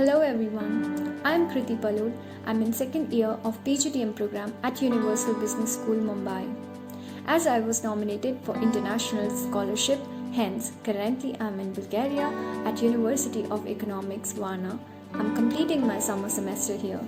Hello everyone, I am Kriti Palod. I'm in second year of PGDM program at Universal Business School, Mumbai. As I was nominated for international scholarship, hence currently I'm in Bulgaria at University of Economics, Varna. I'm completing my summer semester here.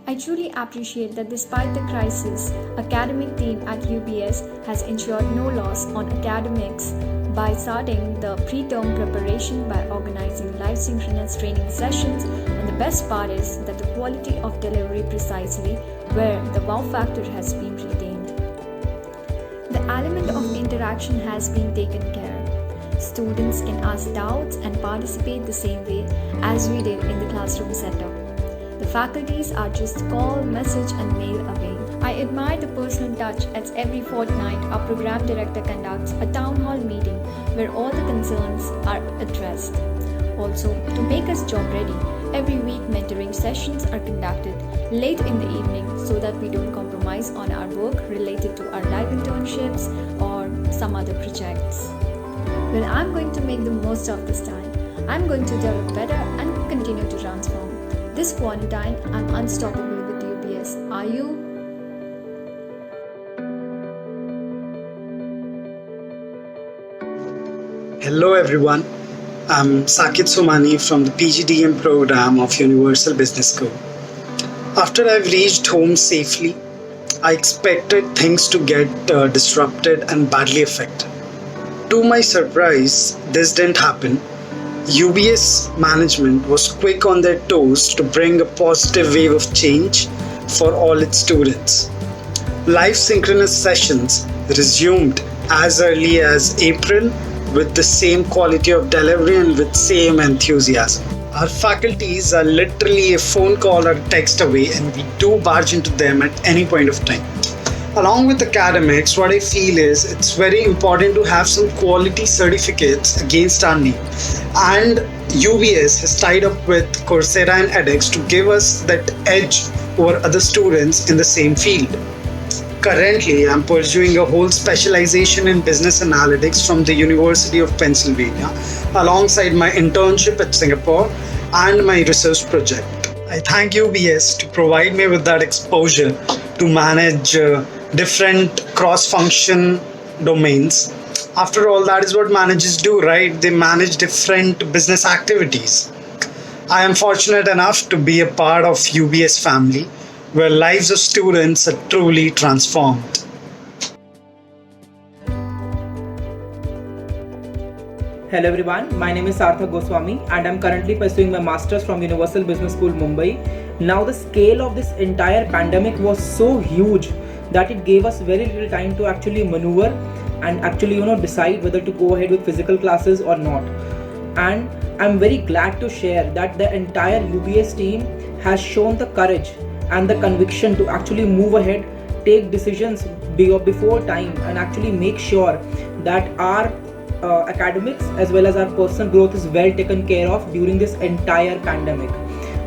I truly appreciate that despite the crisis, academic team at UBS has ensured no loss on academics by starting the pre-term preparation by organizing live synchronous training sessions, and the best part is that the quality of delivery precisely where the wow factor has been retained. The element of interaction has been taken care. Students can ask doubts and participate the same way as we did in the classroom setup. The faculties are just call, message and mail away. I admire the personal touch as every fortnight our program director conducts a town hall meeting where all the concerns are addressed. Also, to make us job ready, every week mentoring sessions are conducted late in the evening so that we don't compromise on our work related to our live internships or some other projects. Well, I'm going to make the most of this time. I'm going to develop better and continue to transform. This quarantine, I'm unstoppable with UBS. Are you? Hello everyone, I'm Sakit Somani from the PGDM program of Universal Business School. After I've reached home safely, I expected things to get disrupted and badly affected. To my surprise, this didn't happen. UBS management was quick on their toes to bring a positive wave of change for all its students. Live synchronous sessions resumed as early as April with the same quality of delivery and with same enthusiasm. Our faculties are literally a phone call or text away, and we do barge into them at any point of time. Along with academics, what I feel is it's very important to have some quality certificates against our name. And UBS has tied up with Coursera and edX to give us that edge over other students in the same field. Currently, I'm pursuing a whole specialization in business analytics from the University of Pennsylvania, alongside my internship at Singapore and my research project. I thank UBS to provide me with that exposure to manage different cross-function domains. After all, that is what managers do, right? They manage different business activities. I am fortunate enough to be a part of UBS family, where lives of students are truly transformed. Hello everyone, my name is Sarthak Goswami and I'm currently pursuing my Masters from Universal Business School, Mumbai. Now the scale of this entire pandemic was so huge that it gave us very little time to actually maneuver and actually decide whether to go ahead with physical classes or not. And I'm very glad to share that the entire UBS team has shown the courage and the conviction to actually move ahead, take decisions before time and actually make sure that our academics as well as our personal growth is well taken care of during this entire pandemic.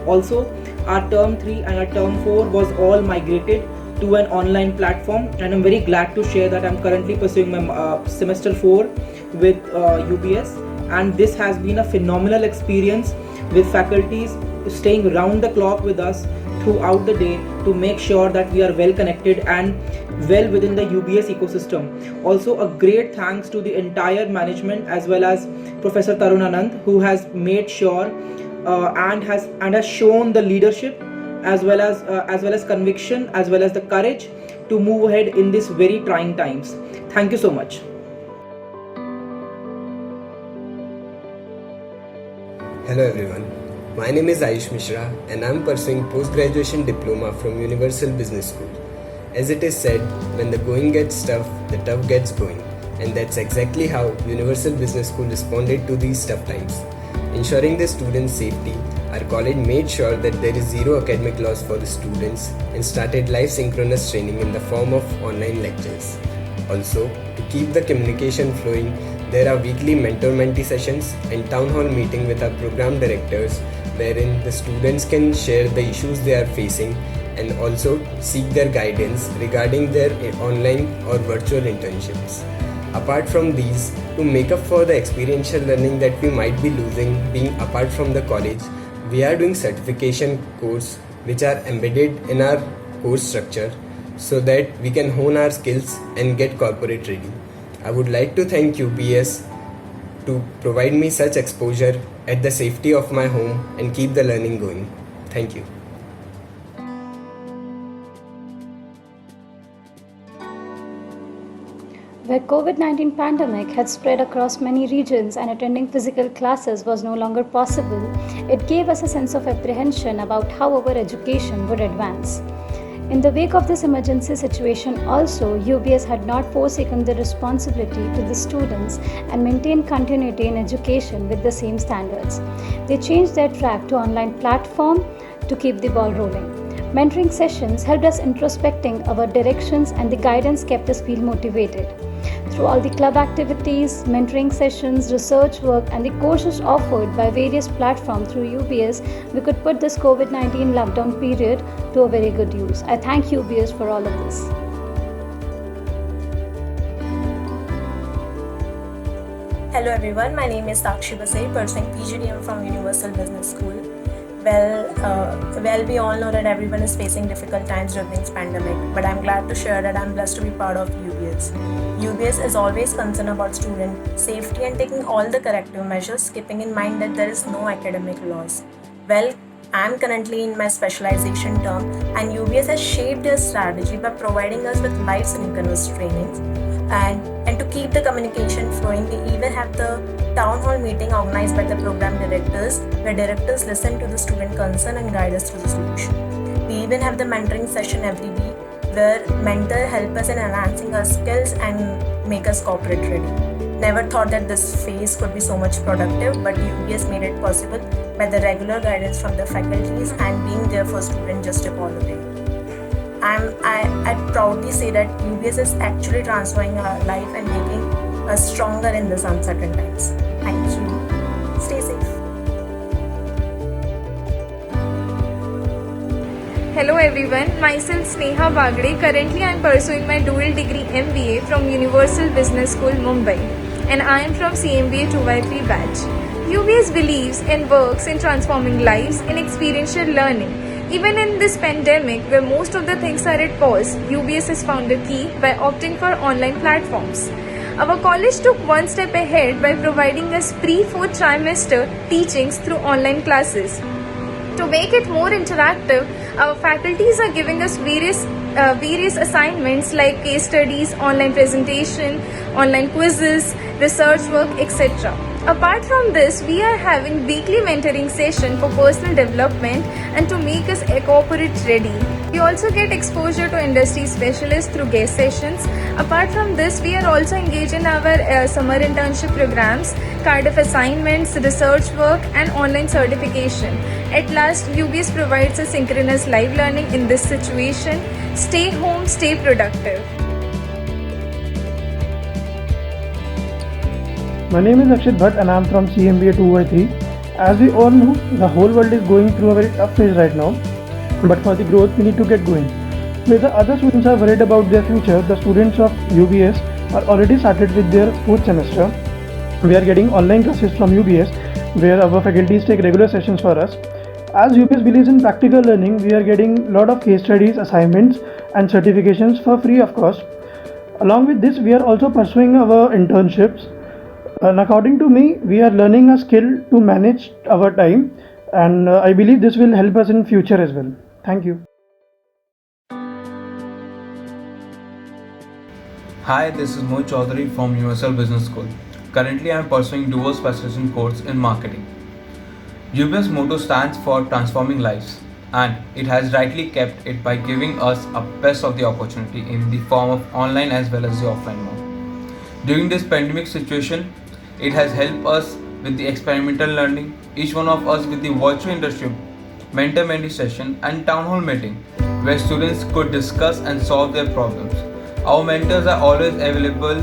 Also, our term 3 and our term 4 was all migrated to an online platform, and I'm very glad to share that I'm currently pursuing my semester 4 with UBS, and this has been a phenomenal experience with faculties staying round the clock with us throughout the day to make sure that we are well connected and well within the UBS ecosystem. Also, a great thanks to the entire management as well as Professor Tarun Anand, who has made sure and has shown the leadership as well as conviction as well as the courage to move ahead in these very trying times. Thank you so much. Hello everyone, my name is Ayush Mishra and I am pursuing post-graduation diploma from Universal Business School. As it is said, when the going gets tough, the tough gets going, and that's exactly how Universal Business School responded to these tough times. Ensuring the students' safety, our college made sure that there is zero academic loss for the students and started live synchronous training in the form of online lectures. Also, to keep the communication flowing, there are weekly mentor-mentee sessions and town hall meeting with our program directors, wherein the students can share the issues they are facing and also seek their guidance regarding their online or virtual internships. Apart from these, to make up for the experiential learning that we might be losing being apart from the college, We are doing certification course which are embedded in our course structure so that we can hone our skills and get corporate ready. I would like to thank UBS to provide me such exposure at the safety of my home and keep the learning going. Thank you. Where COVID-19 pandemic had spread across many regions and attending physical classes was no longer possible, it gave us a sense of apprehension about how our education would advance. In the wake of this emergency situation also, UBS had not forsaken the responsibility to the students and maintained continuity in education with the same standards. They changed their track to online platform to keep the ball rolling. Mentoring sessions helped us introspecting our directions and the guidance kept us feel motivated. Through all the club activities, mentoring sessions, research work and the courses offered by various platforms through UBS, we could put this COVID-19 lockdown period to a very good use. I thank UBS for all of this. Hello everyone, my name is Sakshi Basai, pursuing PGDM from Universal Business School. Well, we all know that everyone is facing difficult times during this pandemic, but I'm glad to share that I'm blessed to be part of UBS. UBS is always concerned about student safety and taking all the corrective measures, keeping in mind that there is no academic loss. Well, I'm currently in my specialization term, and UBS has shaped their strategy by providing us with live synchronous trainings. And to keep the communication flowing, we even have the town hall meeting organized by the program directors, where directors listen to the student concern and guide us through the solution. We even have the mentoring session every week, where mentors help us in enhancing our skills and make us corporate ready. Never thought that this phase could be so much productive, but UBS made it possible by the regular guidance from the faculties and being there for students just a call away. I'd proudly say that UBS is actually transforming our life and making us stronger in these uncertain times. Thank you. Stay safe. Hello everyone, myself Sneha Bagde. Currently I am pursuing my dual degree MBA from Universal Business School, Mumbai, and I am from CMBA 2x3 batch. UBS believes and works in transforming lives in experiential learning. Even in this pandemic, where most of the things are at pause, UBS has found a key by opting for online platforms. Our college took one step ahead by providing us pre-4th trimester teachings through online classes. To make it more interactive, our faculties are giving us various assignments like case studies, online presentation, online quizzes, research work, etc. Apart from this, we are having weekly mentoring session for personal development and to make us corporate ready. We also get exposure to industry specialists through guest sessions. Apart from this, we are also engaged in our summer internship programs, Cardiff assignments, research work and online certification. At last, UBS provides a synchronous live learning in this situation. Stay home, stay productive. My name is Akshit Bhatt and I am from CMBA 2x3. As we all know, the whole world is going through a very tough phase right now. But for the growth, we need to get going. Where the other students are worried about their future, the students of UBS are already started with their 4th semester. We are getting online classes from UBS where our faculties take regular sessions for us. As UBS believes in practical learning, we are getting a lot of case studies, assignments and certifications for free of course. Along with this, we are also pursuing our internships. And according to me, we are learning a skill to manage our time, and I believe this will help us in future as well. Thank you. Hi, this is Mohit Chaudhary from Universal Business School. Currently, I am pursuing dual specialization course in marketing. UBS motto stands for transforming lives, and it has rightly kept it by giving us a best of the opportunity in the form of online as well as the offline mode. During this pandemic situation, it has helped us with the experimental learning, each one of us with the virtual industry mentor-mentee session and town hall meeting, where students could discuss and solve their problems. Our mentors are always available.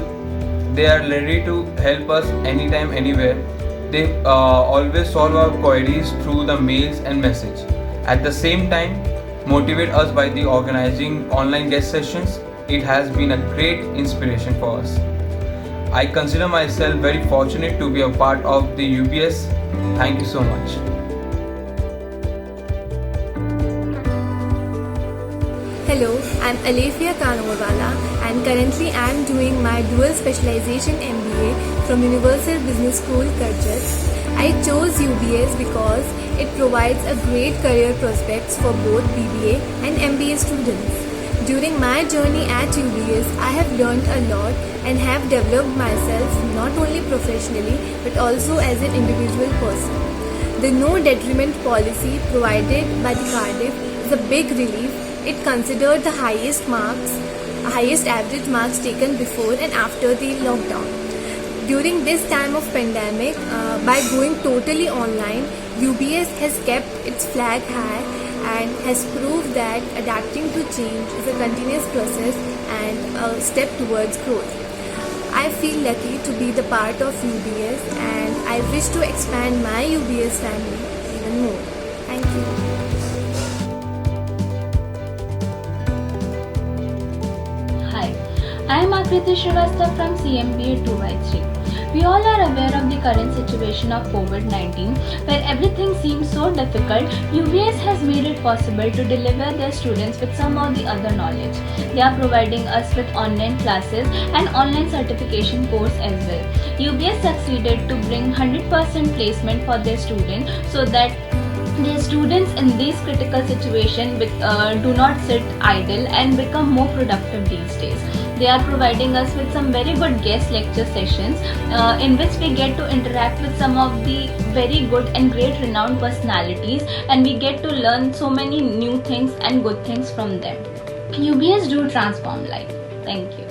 They are ready to help us anytime, anywhere. They always solve our queries through the mails and message. At the same time, motivate us by the organizing online guest sessions. It has been a great inspiration for us. I consider myself very fortunate to be a part of the UBS. Thank you so much. Hello, I'm Alefia Kanowala and currently I'm doing my dual specialization MBA from Universal Business School, Karjat. I chose UBS because it provides a great career prospects for both BBA and MBA students. During my journey at UBS, I have learned a lot and have developed myself not only professionally but also as an individual person. The no detriment policy provided by the Cardiff is a big relief. It considered the highest average marks taken before and after the lockdown. During this time of pandemic, by going totally online, UBS has kept its flag high and has proved that adapting to change is a continuous process and a step towards growth. I feel lucky to be the part of UBS and I wish to expand my UBS family even more. Thank you. Hi, I am Akriti Srivastava from CMBA 2x3. We all are aware of the current situation of COVID-19 where everything seems so difficult. UBS has made it possible to deliver their students with some of the other knowledge. They are providing us with online classes and online certification course as well. UBS succeeded to bring 100% placement for their students so that their students in this critical situation do not sit idle and become more productive these days. They are providing us with some very good guest lecture sessions in which we get to interact with some of the very good and great renowned personalities, and we get to learn so many new things and good things from them. UBS do transform life. Thank you.